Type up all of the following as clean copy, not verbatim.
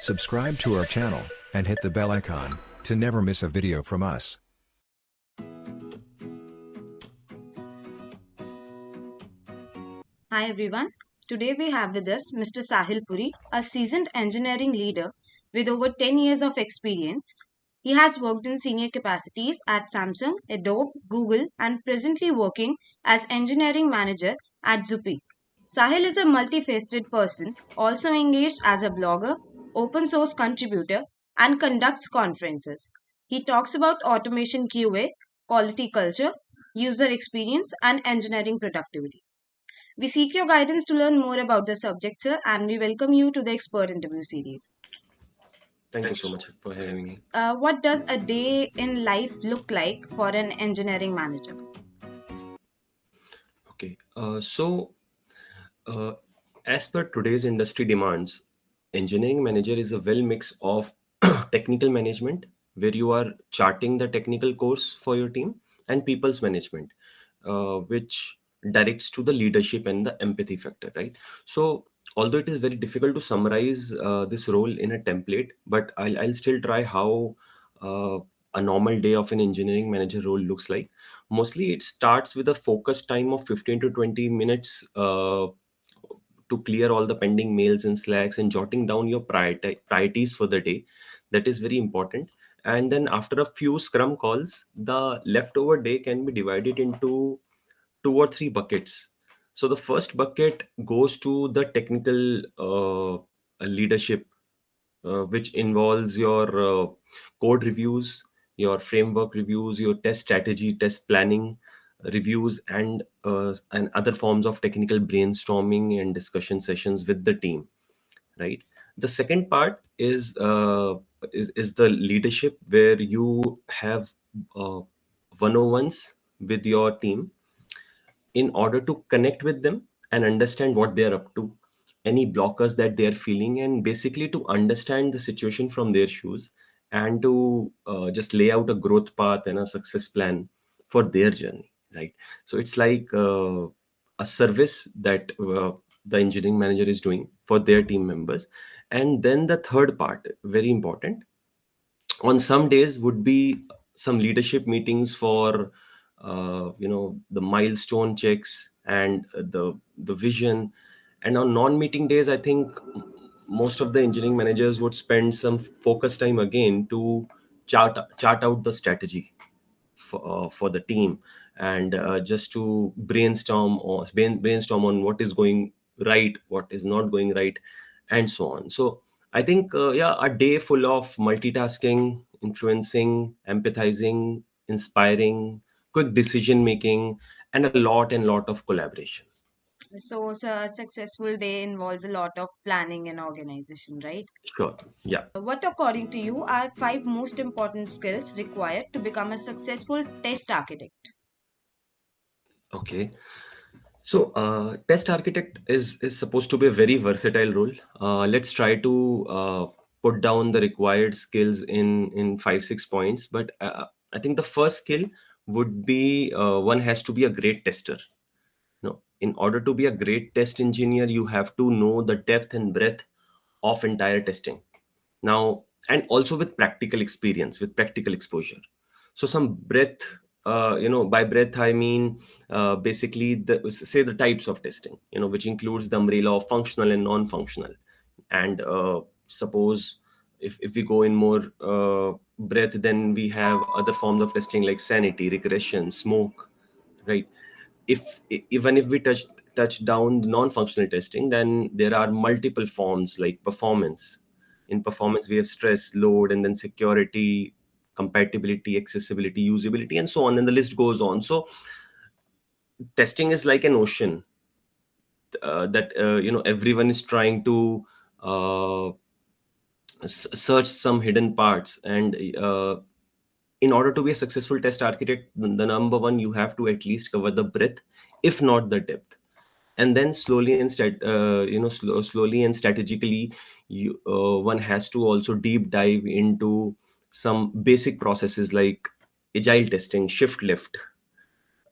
Subscribe to our channel and hit the bell icon to never miss a video from us. Hi everyone. Today we have with us Mr. Sahil Puri, a seasoned engineering leader with over 10 years of experience. He has worked in senior capacities at Samsung, Adobe, Google, and presently working as engineering manager at Zupi. Sahil is a multifaceted person, also engaged as a blogger, open source contributor, and conducts conferences. He talks about automation QA, quality culture, user experience, and engineering productivity. We seek your guidance to learn more about the subject, sir, and we welcome you to the expert interview series. Thank you so much for having me. What does a day in life look like for an engineering manager? Okay, uh, as per today's industry demands, engineering manager is a well mix of technical management, where you are charting the technical course for your team, and people's management, which directs to the leadership and the empathy factor, right? So, although it is very difficult to summarize this role in a template, but I'll still try how uh, a normal day of an engineering manager role looks like. Mostly, it starts with a focus time of 15 to 20 minutes to clear all the pending mails and slacks and jotting down your priorities for the day. That is very important. And then, after a few scrum calls, the leftover day can be divided into two or three buckets. So, the first bucket goes to the technical leadership, which involves your code reviews, your framework reviews, your test strategy, test planning reviews, and other forms of technical brainstorming and discussion sessions with the team. Right. The second part is the leadership, where you have uh, one-on-ones with your team in order to connect with them and understand what they're up to, any blockers that they're feeling, and basically to understand the situation from their shoes, and to just lay out a growth path and a success plan for their journey, right? So it's like a service that the engineering manager is doing for their team members. And then the third part, very important, on some days would be some leadership meetings for the milestone checks and the vision. And on non-meeting days, I think most of the engineering managers would spend some focus time again to chart out the strategy for the team, and just to brainstorm on what is going right, what is not going right, and so on. So I think, yeah, a day full of multitasking, influencing, empathizing, inspiring, quick decision making, and a lot of collaboration. So, a successful day involves a lot of planning and organization, right? Sure. Yeah. What, according to you, are five most important skills required to become a successful test architect? Okay. So, test architect is supposed to be a very versatile role. Let's try to put down the required skills in 5 6 points. But I think the first skill would be, one has to be a great tester. No, in order to be a great test engineer, you have to know the depth and breadth of entire testing. Now, and also with practical experience, with practical exposure. So some breadth, by breadth I mean, basically, say the types of testing, which includes the umbrella of functional and non-functional. And suppose, if we go in more breadth, then we have other forms of testing like sanity, regression, smoke, right? Even if we touch down the non-functional testing, then there are multiple forms like performance. In performance, we have stress, load, and then security, compatibility, accessibility, usability, and so on, and the list goes on. So testing is like an ocean, that everyone is trying to uh, search some hidden parts. And in order to be a successful test architect, the number one, you have to at least cover the breadth, if not the depth. And then slowly and strategically, one has to also deep dive into some basic processes like agile testing, shift left,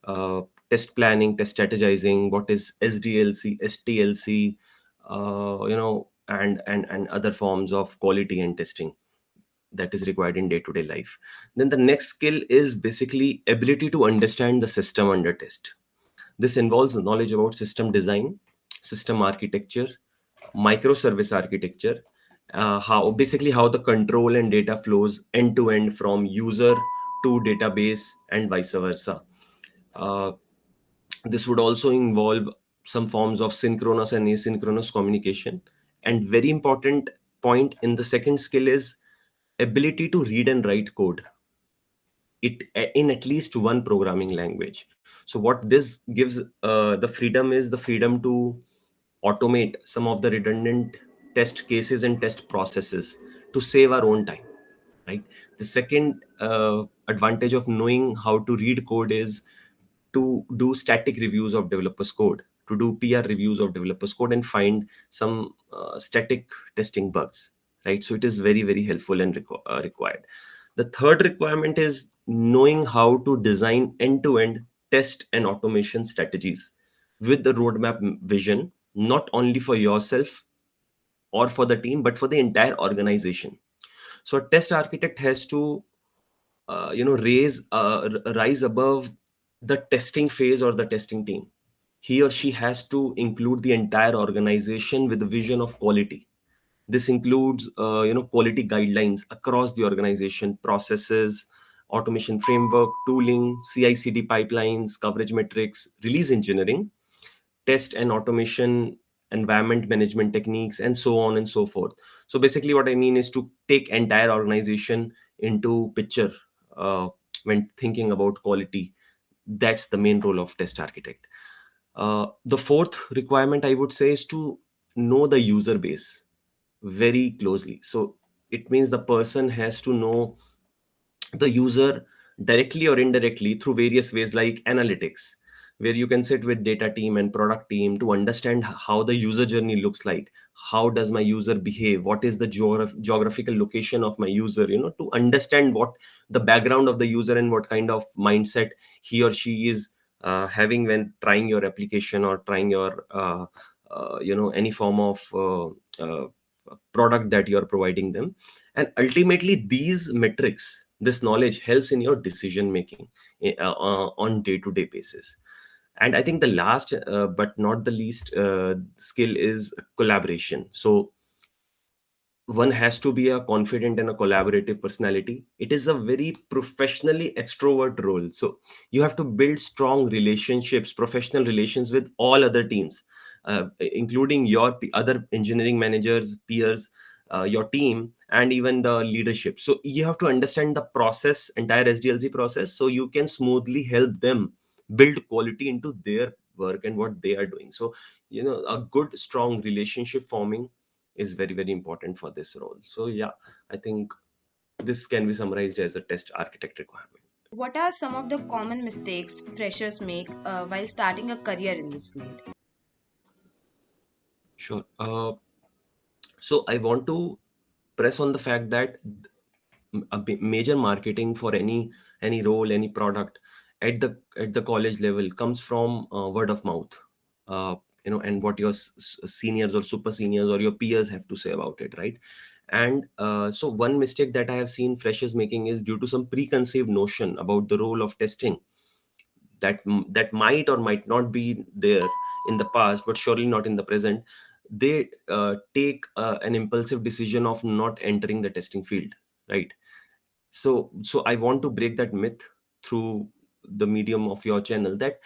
uh, test planning, test strategizing, what is SDLC, STLC, and other forms of quality and testing that is required in day to day life. Then the next skill is basically ability to understand the system under test. This involves knowledge about system design, system architecture, microservice architecture, how basically how the control and data flows end to end from user to database and vice versa. Uh, this would also involve some forms of synchronous and asynchronous communication. And very important point in the second skill is ability to read and write code it in at least one programming language. So what this gives the freedom is the freedom to automate some of the redundant test cases and test processes to save our own time, right? The second advantage of knowing how to read code is to do static reviews of developers code, to do peer reviews of developers code and find some static testing bugs, right? So it is very very helpful and required. The third requirement is knowing how to design end to end test and automation strategies with the roadmap vision, not only for yourself or for the team but for the entire organization. So a test architect has to rise above the testing phase or the testing team. He or she has to include the entire organization with the vision of quality. This includes quality guidelines across the organization, processes, automation framework, tooling, CI/CD pipelines, coverage metrics, release engineering, test and automation, environment management techniques, and so on and so forth. So basically what I mean is to take entire organization into picture when thinking about quality. That's the main role of test architect. The fourth requirement I would say is to know the user base very closely. So it means the person has to know the user directly or indirectly through various ways like analytics, where you can sit with data team and product team to understand how the user journey looks like. How does my user behave? What is the geographical location of my user, to understand what the background of the user and what kind of mindset he or she is having when trying your application or trying your any form of product that you're providing them. And ultimately these metrics, this knowledge helps in your decision making on day to day basis. And I think the last but not the least skill is collaboration. So one has to be a confident and a collaborative personality. It is a very professionally extrovert role. So you have to build strong relationships, professional relations with all other teams, including your other engineering managers, peers, your team, and even the leadership. So you have to understand the process, entire SDLC process, so you can smoothly help them build quality into their work and what they are doing. So a good strong relationship forming is very very important for this role. So yeah, I think this can be summarized as a test architect requirement. What are some of the common mistakes freshers make while starting a career in this field? Sure. So I want to press on the fact that major marketing for any role, any product at the college level comes from word of mouth. uh, and what your seniors or super seniors or your peers have to say about it, right? And so one mistake that I have seen freshers making is due to some preconceived notion about the role of testing that might or might not be there in the past but surely not in the present. They take an impulsive decision of not entering the testing field, right? So I want to break that myth through the medium of your channel, that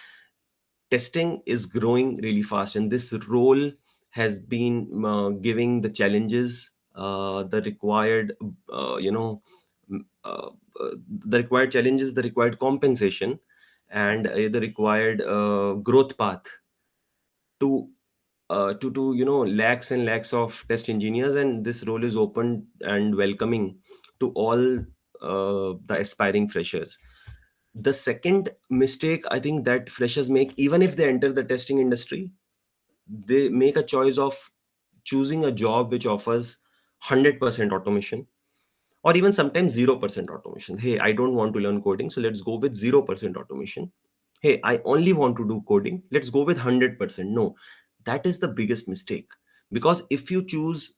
testing is growing really fast and this role has been giving the challenges, the required m- uh, the required challenges, the required compensation, and the required growth path to lakhs and lakhs of test engineers. And this role is open and welcoming to all the aspiring freshers. The second mistake I think that freshers make, even if they enter the testing industry, they make a choice of choosing a job which offers 100% automation, or even sometimes 0% automation. Hey, I don't want to learn coding, so let's go with 0% automation. Hey, I only want to do coding, let's go with 100%. No, that is the biggest mistake. Because if you choose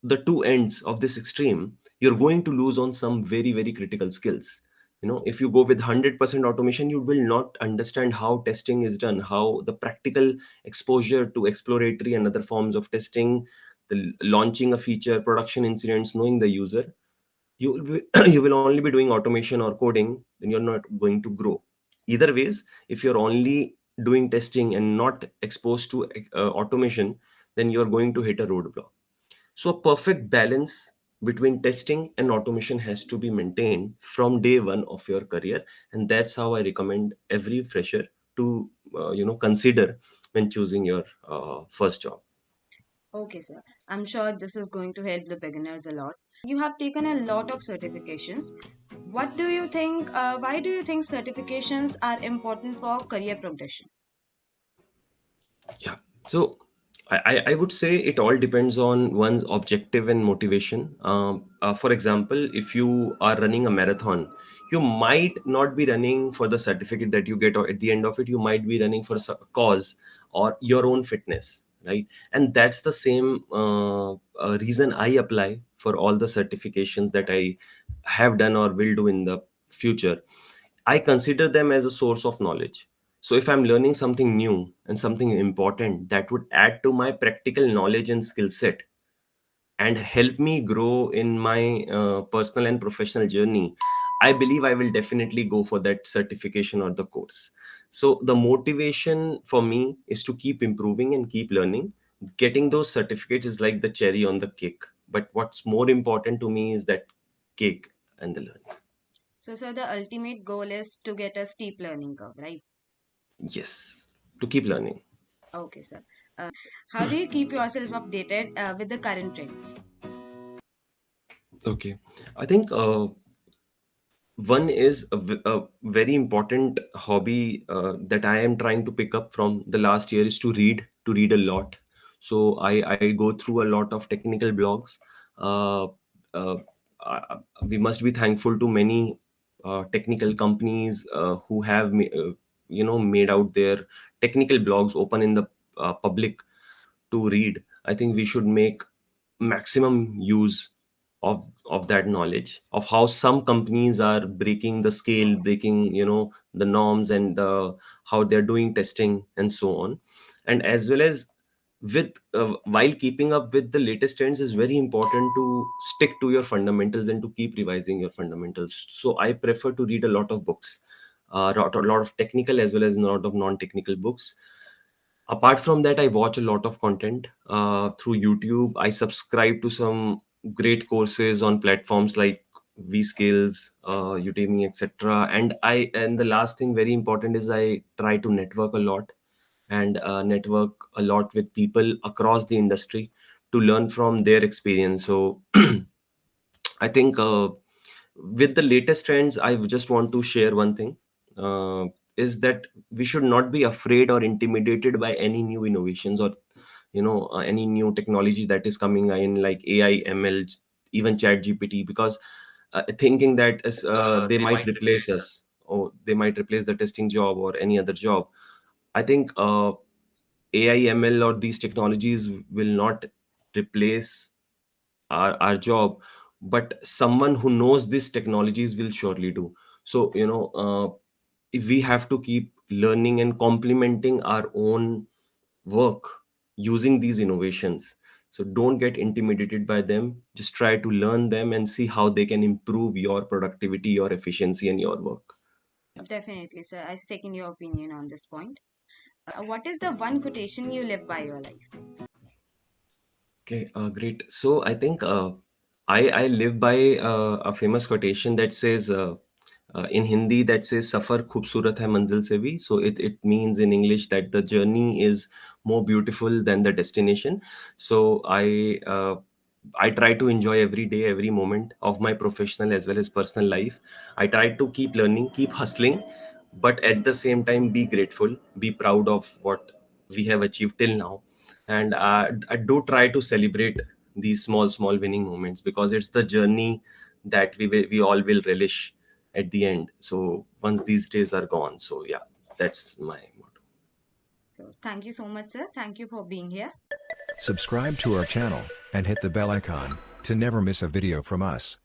the two ends of this extreme, you're going to lose on some very, very critical skills. If you go with 100% automation, you will not understand how testing is done, how the practical exposure to exploratory and other forms of testing, the launching a feature, production incidents, knowing the user. You will be, you will only be doing automation or coding, then you're not going to grow. Either ways, if you're only doing testing and not exposed to automation, then you're going to hit a roadblock. So a perfect balance between testing and automation has to be maintained from day one of your career, and that's how I recommend every fresher to consider when choosing your first job. Okay, sir. I'm sure this is going to help the beginners a lot. You have taken a lot of certifications. What do you think? Why do you think certifications are important for career progression? Yeah. So I would say it all depends on one's objective and motivation. For example, if you are running a marathon, you might not be running for the certificate that you get, or at the end of it, you might be running for a cause or your own fitness, right? And that's the same reason I apply for all the certifications that I have done or will do in the future. I consider them as a source of knowledge. So if I'm learning something new and something important that would add to my practical knowledge and skill set and help me grow in my personal and professional journey, I believe I will definitely go for that certification or the course. So the motivation for me is to keep improving and keep learning. Getting those certificates is like the cherry on the cake. But what's more important to me is that cake and the learning. So, sir, the ultimate goal is to get a steep learning curve, right? Yes, to keep learning. Okay, sir. How do you keep yourself updated with the current trends? Okay. I think one is a very important hobby that I am trying to pick up from the last year is to read a lot. So I go through a lot of technical blogs. Uh, uh, we must be thankful to many technical companies who have made out their technical blogs open in the public to read. I think we should make maximum use of that knowledge of how some companies are breaking the scale, breaking the norms, and how they're doing testing and so on. And as well as with while keeping up with the latest trends, is very important to stick to your fundamentals and to keep revising your fundamentals. So I prefer to read a lot of books, a lot of technical as well as a lot of non-technical books. Apart from that, I watch a lot of content through YouTube. I subscribe to some great courses on platforms like vskills, Udemy, etc. And the last thing very important is I try to network a lot, and network a lot with people across the industry to learn from their experience. So I think with the latest trends, I just want to share one thing, is that we should not be afraid or intimidated by any new innovations or any new technology that is coming in, like AI, ML, even Chat GPT, because thinking that they They might might replace replace us, or they might replace the testing job or any other job. I think AI, ML, or these technologies will not replace our job, but someone who knows these technologies will surely do. So if we have to keep learning and complementing our own work using these innovations. So don't get intimidated by them, just try to learn them and see how they can improve your productivity, your efficiency, and your work. Definitely, sir. I second your opinion on this point. What is the one quotation you live by your life? Okay, great. So I think I live by a famous quotation that says in Hindi, that says "Safar खूबसूरत है मंजिल से भी." So it means in English that the journey is more beautiful than the destination. So I try to enjoy every day, every moment of my professional as well as personal life. I try to keep learning, keep hustling, but at the same time be grateful, be proud of what we have achieved till now. And I do try to celebrate these small winning moments, because it's the journey that we all will relish at the end, so once these days are gone. So yeah, that's my motto. So, thank you so much, sir. Thank you for being here. Subscribe to our channel and hit the bell icon to never miss a video from us.